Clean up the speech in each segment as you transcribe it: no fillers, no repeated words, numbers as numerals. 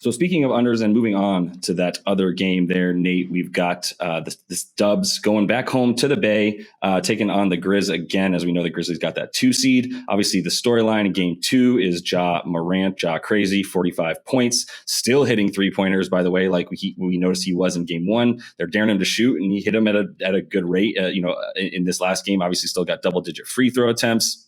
So speaking of unders and moving on to that other game there, Nate, we've got this Dubs going back home to the Bay, taking on the Grizz again. As we know, the Grizzlies got that 2 seed. Obviously, the storyline in game 2 is Ja Morant, Ja crazy, 45 points, still hitting 3-pointers, by the way, like we noticed he was in game 1. They're daring him to shoot, and he hit them at a good rate. In this last game, obviously still got double-digit free throw attempts.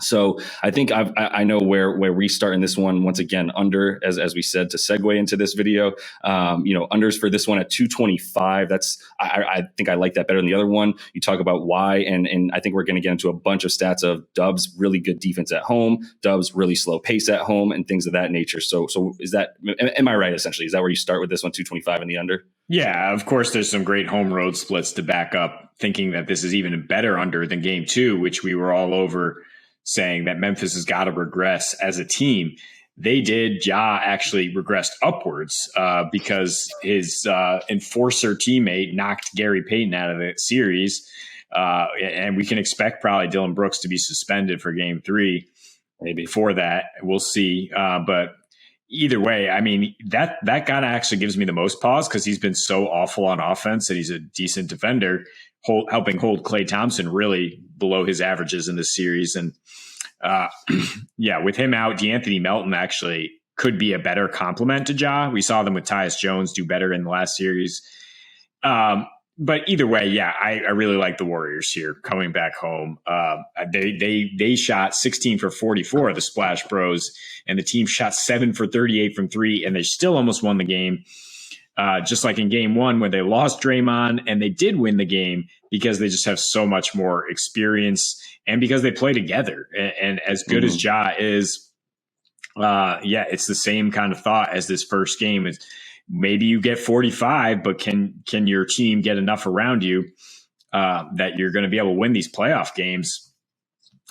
So I think I know where we start in this one. Once again, under, as we said, to segue into this video, unders for this one at 225. I think I like that better than the other one. You talk about why, and I think we're going to get into a bunch of stats of Dubs really good defense at home, Dubs really slow pace at home, and things of that nature. So is that, am I right? Essentially, is that where you start with this one, 225 in the under? Yeah, of course, there's some great home road splits to back up thinking that this is even a better under than game 2, which we were all over, saying that Memphis has got to regress as a team. They did. Ja actually regressed upwards because his enforcer teammate knocked Gary Payton out of the series. And we can expect probably Dylan Brooks to be suspended for game 3. Maybe for that. We'll see. But either way, I mean, that kind of actually gives me the most pause because he's been so awful on offense and he's a decent defender, helping hold Klay Thompson really below his averages in this series. And with him out, DeAnthony Melton actually could be a better complement to Ja. We saw them with Tyus Jones do better in the last series. But either way, I really like the Warriors here coming back home. They shot 16 for 44, the Splash Bros, and the team shot 7 for 38 from 3, and they still almost won the game. Just like in game 1 where they lost Draymond, and they did win the game because they just have so much more experience and because they play together. And as good as Ja is, it's the same kind of thought as this first game. Is maybe you get 45, but can your team get enough around you that you're going to be able to win these playoff games?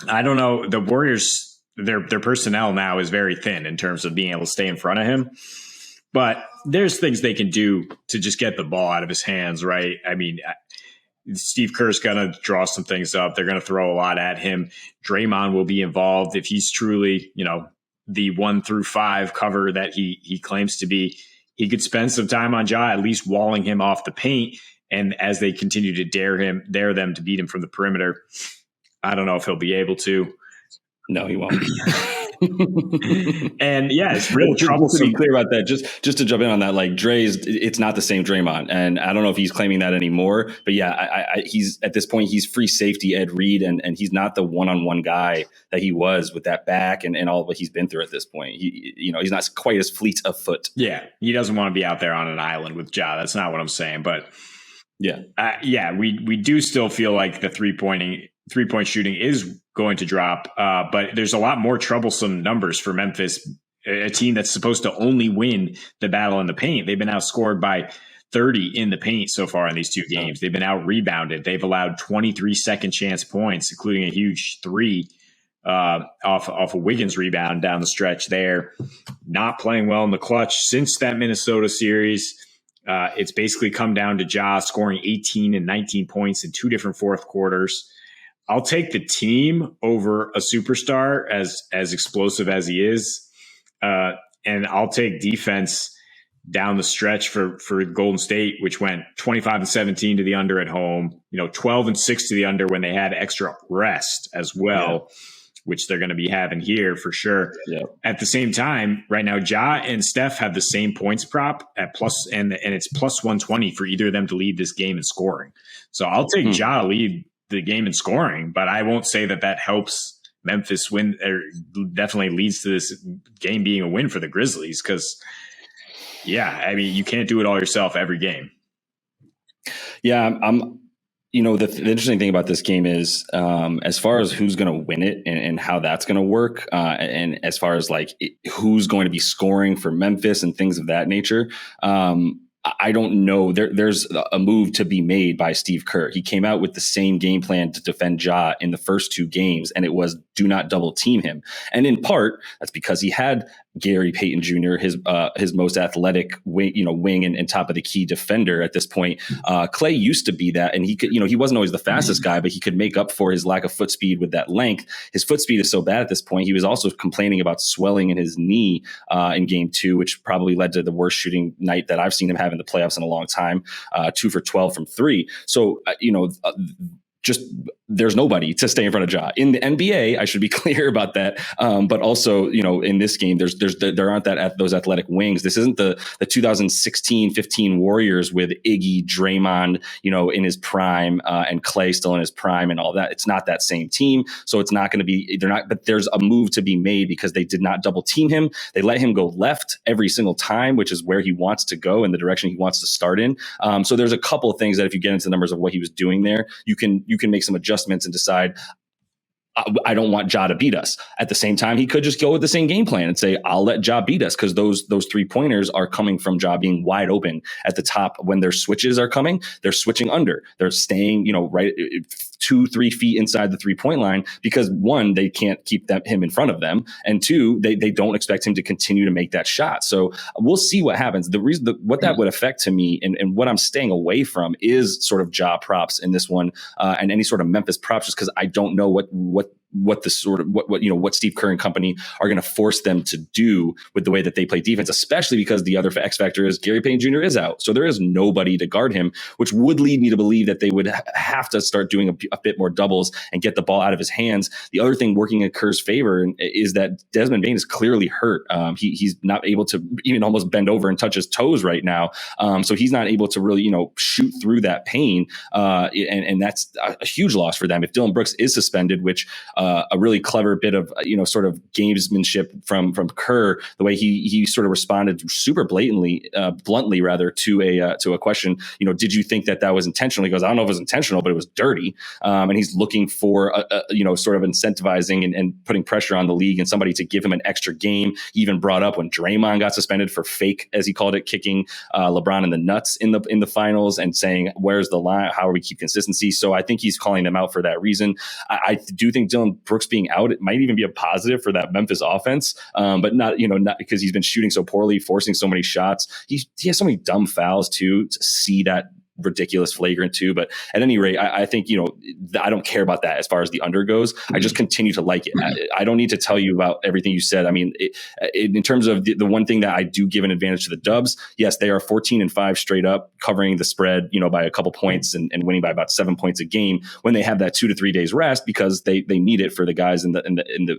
I don't know. The Warriors, their personnel now is very thin in terms of being able to stay in front of him. But there's things they can do to just get the ball out of his hands, right? I mean, Steve Kerr's going to draw some things up. They're going to throw a lot at him. Draymond will be involved if he's truly, the 1 through 5 cover that he claims to be. He could spend some time on Ja, at least walling him off the paint. And as they continue to dare them to beat him from the perimeter, I don't know if he'll be able to. No, he won't. And it's real troublesome. To be clear about that, just to jump in on that, like it's not the same Draymond, and I don't know if he's claiming that anymore. But he's at this point he's free safety Ed Reed, and he's not the one-on-one guy that he was with that back and all what he's been through at this point. He's not quite as fleet of foot. Yeah, he doesn't want to be out there on an island with Ja. That's not what I'm saying, but we do still feel like the three-point shooting is going to drop, but there's a lot more troublesome numbers for Memphis, a team that's supposed to only win the battle in the paint. They've been outscored by 30 in the paint so far in these 2 games. They've been out-rebounded. They've allowed 23 second-chance points, including a huge 3 off a Wiggins rebound down the stretch there. Not playing well in the clutch since that Minnesota series. It's basically come down to Ja scoring 18 and 19 points in 2 different fourth quarters. I'll take the team over a superstar as explosive as he is. And I'll take defense down the stretch for Golden State, which went 25-17 to the under at home, 12-6 to the under when they had extra rest as well, which they're going to be having here for sure. Yeah. At the same time, right now, Ja and Steph have the same points prop at plus, and it's plus 120 for either of them to lead this game in scoring. So I'll take Ja to lead the game in scoring, but I won't say that helps Memphis win, or definitely leads to this game being a win for the Grizzlies. Cause you can't do it all yourself every game. Yeah. The interesting thing about this game is, as far as who's going to win it and how that's going to work. And as far as who's going to be scoring for Memphis and things of that nature. I don't know. There's a move to be made by Steve Kerr. He came out with the same game plan to defend Ja in the first 2 games, and it was do not double team him. And in part, that's because he had Gary Payton Jr., his most athletic wing and top of the key defender at this point. Clay used to be that, and he could, he wasn't always the fastest guy, but he could make up for his lack of foot speed with that length. His foot speed is so bad at this point. He was also complaining about swelling in his knee in game 2, which probably led to the worst shooting night that I've seen him have in the playoffs in a long time. 2 for 12 from 3. So, just there's nobody to stay in front of Ja. In the NBA, I should be clear about that. But also, in this game, there aren't those athletic wings. This isn't the 2016-15 Warriors with Iggy, Draymond, in his prime, and Clay still in his prime and all that. It's not that same team. So it's not going to be, but there's a move to be made because they did not double team him. They let him go left every single time, which is where he wants to go in the direction he wants to start in. So there's a couple of things that if you get into the numbers of what he was doing there, you can make some adjustments and decide, I don't want Ja to beat us. At the same time, he could just go with the same game plan and say, I'll let Ja beat us, because those 3-pointers are coming from Ja being wide open at the top. When their switches are coming, they're switching under. They're staying, right 2-3 feet inside the 3-point line, because 1, they can't keep him in front of them, and 2, they don't expect him to continue to make that shot. So we'll see what happens. The reason what that would affect to me, and what I'm staying away from, is sort of Ja props in this one, and any sort of Memphis props, just because I don't know what Steve Kerr and company are going to force them to do with the way that they play defense, especially because the other X factor is Gary Payton Jr. is out. So there is nobody to guard him, which would lead me to believe that they would have to start doing a bit more doubles and get the ball out of his hands. The other thing working in Kerr's favor is that Desmond Bane is clearly hurt. He's not able to even almost bend over and touch his toes right now. So he's not able to really, shoot through that pain. And that's a huge loss for them. If Dylan Brooks is suspended, which a really clever bit of, sort of gamesmanship from Kerr, the way he sort of responded super bluntly to a question, did you think that was intentional? He goes, I don't know if it was intentional, but it was dirty. And he's looking for, sort of incentivizing and putting pressure on the league and somebody to give him an extra game. He even brought up when Draymond got suspended for fake, as he called it, kicking LeBron in the nuts in the finals, and saying, where's the line? How do we keep consistency? So I think he's calling them out for that reason. I do think Dylan Brooks being out, it might even be a positive for that Memphis offense, but not because he's been shooting so poorly, forcing so many shots. He has so many dumb fouls too, to see that ridiculous flagrant too. But at any rate, I think, I don't care about that as far as the under goes. I just continue to like it. I don't need to tell you about everything you said. I mean, in terms of the one thing that I do give an advantage to the Dubs, yes, they are 14-5 straight up, covering the spread, by a couple points and winning by about 7 points a game when they have that 2 to 3 days rest, because they need it for the guys in the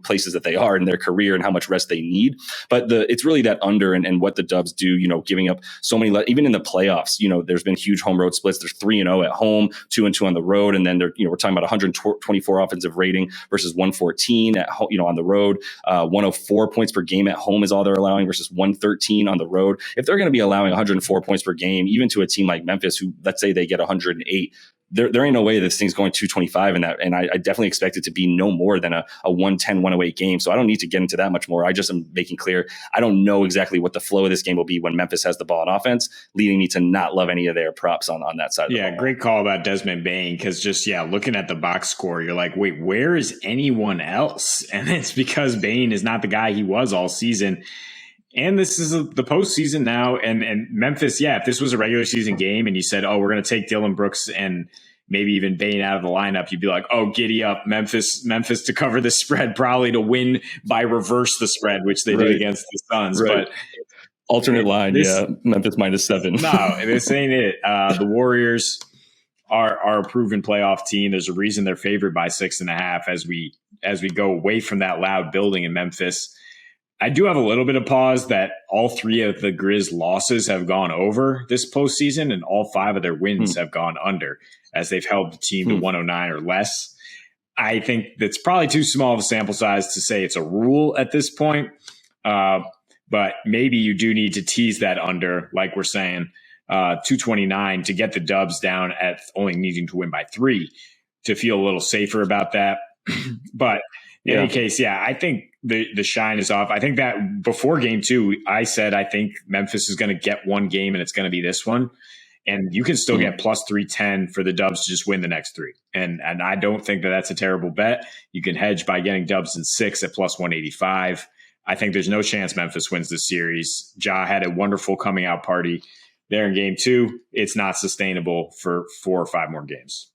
places that they are in their career and how much rest they need. But it's really that under and what the Dubs do, giving up so many, even in the playoffs, there's been huge home road splits. They're 3-0 at home, 2-2 on the road. And then we're talking about 124 offensive rating versus 114 at home, on the road. 104 points per game at home is all they're allowing versus 113 on the road. If they're going to be allowing 104 points per game, even to a team like Memphis, who let's say they get 108, there ain't no way this thing's going 225 in that. And I definitely expect it to be no more than a 110, 108 game. So I don't need to get into that much more. I just am making clear, I don't know exactly what the flow of this game will be when Memphis has the ball on offense, leading me to not love any of their props on that side of the ball. Yeah, great call about Desmond Bane, because looking at the box score, you're like, wait, where is anyone else? And it's because Bane is not the guy he was all season. And this is the postseason now. And Memphis, if this was a regular season game and you said, oh, we're going to take Dylan Brooks and maybe even Bane out of the lineup, you'd be like, oh, giddy up, Memphis to cover the spread, probably to win by reverse the spread, which they did against the Suns. Right. But alternate line, Memphis -7. No, this ain't it. The Warriors are a proven playoff team. There's a reason they're favored by 6.5 as we go away from that loud building in Memphis. I do have a little bit of pause that all 3 of the Grizz losses have gone over this postseason, and all 5 of their wins have gone under, as they've held the team to 109 or less. I think that's probably too small of a sample size to say it's a rule at this point, but maybe you do need to tease that under, like we're saying, 229 to get the Dubs down at only needing to win by 3 to feel a little safer about that. But in any case, I think the shine is off. I think that before game 2, I said I think Memphis is going to get one game, and it's going to be this one. And you can still get plus 310 for the Dubs to just win the next 3. And I don't think that that's a terrible bet. You can hedge by getting Dubs in 6 at plus 185. I think there's no chance Memphis wins this series. Ja had a wonderful coming out party there in game 2. It's not sustainable for 4 or 5 more games.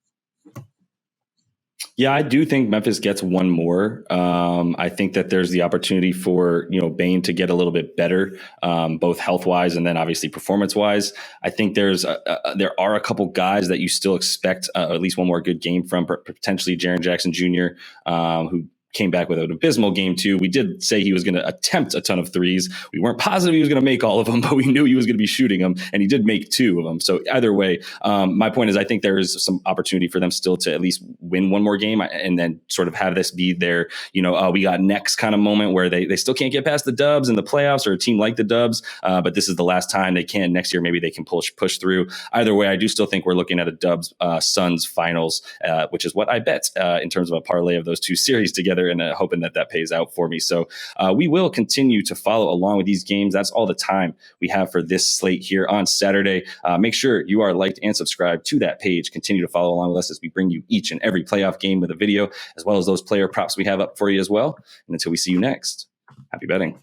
Yeah, I do think Memphis gets one more. I think that there's the opportunity for, Bane to get a little bit better, both health wise and then obviously performance wise. I think there are a couple guys that you still expect at least one more good game from, potentially Jaren Jackson Jr., who came back with an abysmal game 2. We did say he was going to attempt a ton of threes. We weren't positive he was going to make all of them, but we knew he was going to be shooting them, and he did make 2 of them. So either way, my point is I think there is some opportunity for them still to at least win one more game and then sort of have this be their, we got next kind of moment where they still can't get past the Dubs in the playoffs or a team like the Dubs, but this is the last time they can. Next year, maybe they can push through. Either way, I do still think we're looking at a Dubs Suns finals, which is what I bet in terms of a parlay of those 2 series together, and hoping that pays out for me. So we will continue to follow along with these games. That's all the time we have for this slate here on Saturday. Make sure you are liked and subscribed to that page. Continue to follow along with us as we bring you each and every playoff game with a video, as well as those player props we have up for you as well. And until we see you next, happy betting.